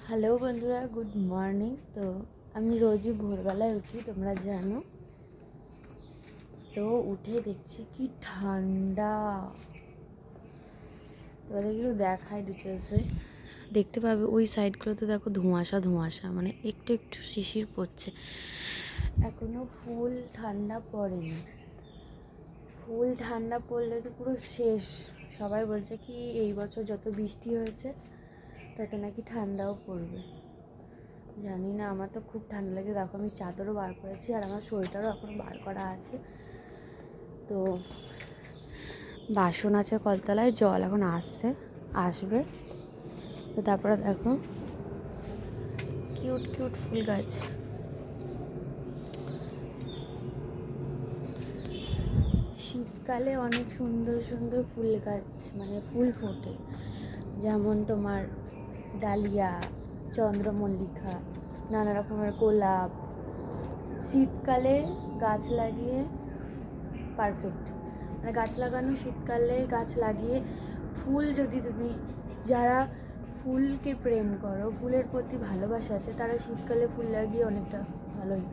Hello বন্ধুরা, good morning. তো আমি রোজই ভোরবেলায় উঠি, তোমরা জানো। তো উঠে দেখছি কি ঠান্ডা। তোমাদের একটু দেখায় ডিটেলসে, দেখতে পাবে ওই সাইডগুলোতে দেখো ধোঁয়াশা ধোঁয়াশা, মানে একটু একটু শিশির পড়ছে। এখনো ফুল ঠান্ডা পড়েনি। ফুল ঠান্ডা পড়লে তো পুরো শেষ। সবাই বলছে কি এই বছর যত বৃষ্টি হয়েছে তত নাকি ঠান্ডাও পড়বে। জানি না, আমার তো খুব ঠান্ডা লাগে। দেখো আমি চাদরও বার করেছি আর আমার সোয়েটারও এখন বার করা আছে। তো বাসন আছে কলতলায়, জল এখন আসবে। তো তারপরে দেখো কিউট কিউট ফুল গাছ। শীতকালে অনেক সুন্দর সুন্দর ফুল গাছ, মানে ফুল ফোটে, যেমন তোমার ডালিয়া, চন্দ্রমল্লিকা, নানা রকমের গোলাপ। শীতকালে গাছ লাগিয়ে পারফেক্ট, মানে গাছ লাগানো, শীতকালে গাছ লাগিয়ে ফুল যদি তুমি, যারা ফুলকে প্রেম করো, ফুলের প্রতি ভালোবাসা আছে, তারা শীতকালে ফুল লাগিয়ে অনেকটা ভালোই